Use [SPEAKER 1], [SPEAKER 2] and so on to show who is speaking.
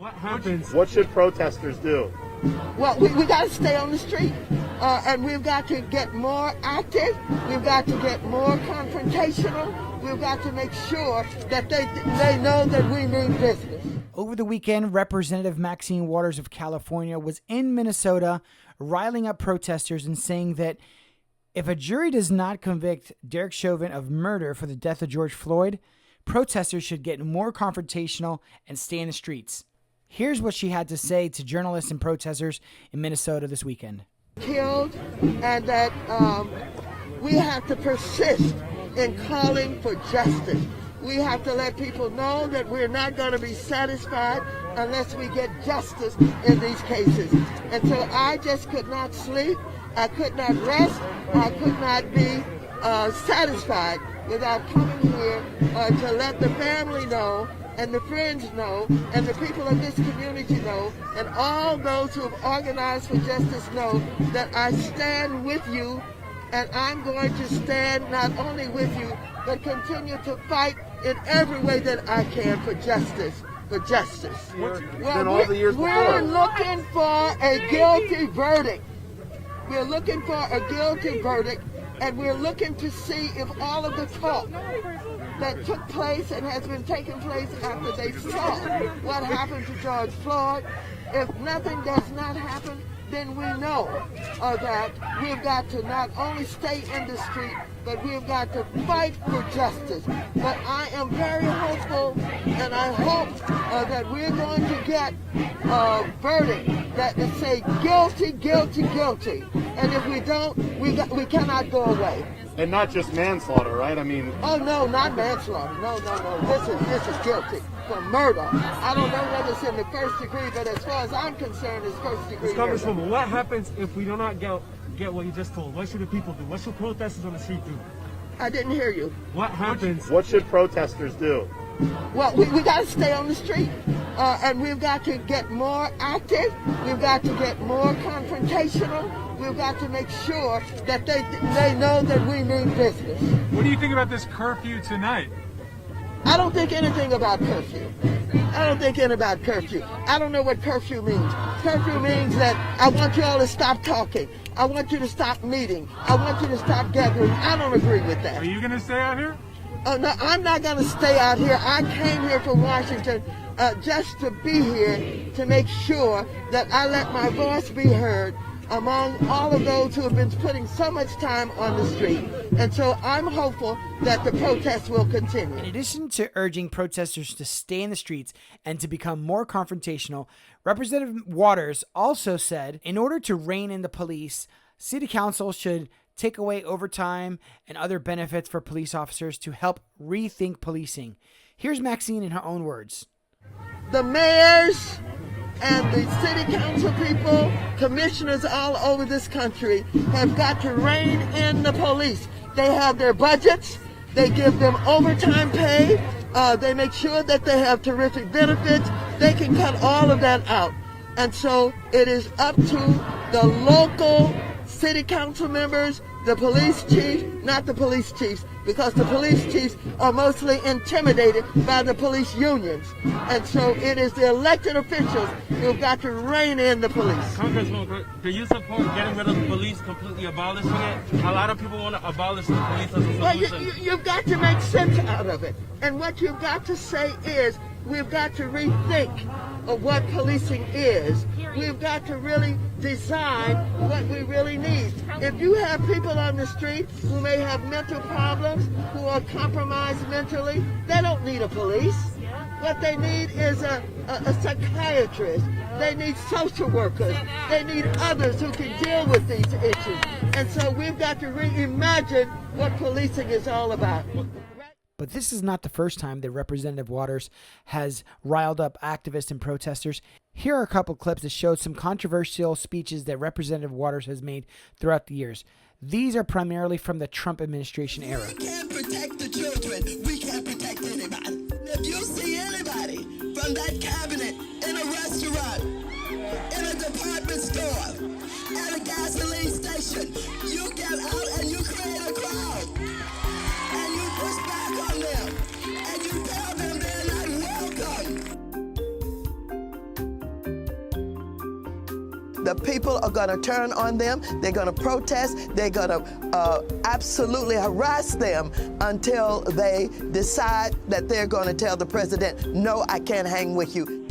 [SPEAKER 1] What happens?
[SPEAKER 2] What should protesters do?
[SPEAKER 3] Well, we got to stay on the street, and we've got to get more active. We've got to get more confrontational. We've got to make sure that they know that we mean business.
[SPEAKER 4] Over the weekend, Representative Maxine Waters of California was in Minnesota riling up protesters and saying that if a jury does not convict Derek Chauvin of murder for the death of George Floyd, protesters should get more confrontational and stay in the streets. Here's what she had to say to journalists and protesters in Minnesota this weekend.
[SPEAKER 3] Killed, and that we have to persist in calling for justice. We have to let people know that we're not going to be satisfied unless we get justice in these cases. And so I just could not sleep. I could not rest. I could not be satisfied without coming here to let the family know and the friends know and the people of this community know and all those who have organized for justice know that I stand with you, and I'm going to stand not only with you but continue to fight in every way that I can for justice. For justice. We're looking for a guilty verdict. We're looking for a guilty verdict, and we're looking to see if all of the talk that took place and has been taking place after they saw what happened to George Floyd, if nothing does not happen, then we know that we've got to not only stay in the street, but we've got to fight for justice. But I am very hopeful, and I hope that we're going to get a verdict that will say guilty, guilty, guilty. And if we don't, we cannot go away.
[SPEAKER 2] And not just manslaughter, right? I mean...
[SPEAKER 3] Oh, no, not manslaughter. No. This is guilty for murder. I don't know whether it's in the first degree, but as far as I'm concerned, it's first degree murder.
[SPEAKER 1] Congresswoman, what happens if we do not get what you just told? What should the people do? What should protesters on the street do?
[SPEAKER 3] I didn't hear you.
[SPEAKER 1] What happens?
[SPEAKER 2] What should protesters do?
[SPEAKER 3] Well, we got to stay on the street, and we've got to get more active. We've got to get more confrontational. We've got to make sure that they know that we mean business.
[SPEAKER 1] What do you think about this curfew tonight?
[SPEAKER 3] I don't think anything about curfew. I don't think anything about curfew. I don't know what curfew means. Curfew means that I want you all to stop talking. I want you to stop meeting. I want you to stop gathering. I don't agree with that.
[SPEAKER 1] Are you going to stay out here?
[SPEAKER 3] Oh, no, I'm not going to stay out here. I came here from Washington just to be here to make sure that I let my voice be heard among all of those who have been putting so much time on the street. And so I'm hopeful that the protests will continue.
[SPEAKER 4] In addition to urging protesters to stay in the streets and to become more confrontational, Representative Waters also said in order to rein in the police, City Council should take away overtime and other benefits for police officers to help rethink policing. Here's Maxine in her own words.
[SPEAKER 3] The mayors and the city council people, commissioners all over this country have got to rein in the police. They have their budgets, they give them overtime pay, they make sure that they have terrific benefits. They can cut all of that out. And so it is up to the local city council members, the police chief, not the police chiefs, because the police chiefs are mostly intimidated by the police unions. And so it is the elected officials who've got to rein in the police.
[SPEAKER 5] Congresswoman, do you support getting rid of the police, completely abolishing it? A lot of people want to abolish the police as a
[SPEAKER 3] Well,
[SPEAKER 5] solution.
[SPEAKER 3] you've got to make sense out of it. And what you've got to say is, we've got to rethink of what policing is. We've got to really design what we really need. If you have people on the street who may have mental problems, who are compromised mentally, they don't need a police. What they need is a psychiatrist. They need social workers. They need others who can deal with these issues. And so we've got to reimagine what policing is all about.
[SPEAKER 4] But this is not the first time that Representative Waters has riled up activists and protesters. Here are a couple clips that showed some controversial speeches that Representative Waters has made throughout the years. These are primarily from the Trump administration era.
[SPEAKER 6] We can't protect the children. We can't protect anybody. If you see anybody from that cabinet in a restaurant, in a department store, at a gasoline station, you get out and you create a crowd. And you push back on them. And you tell them they're not welcome. The people are going to turn on them. They're going to protest. They're going to absolutely harass them until they decide that they're going to tell the president, no, I can't hang with you.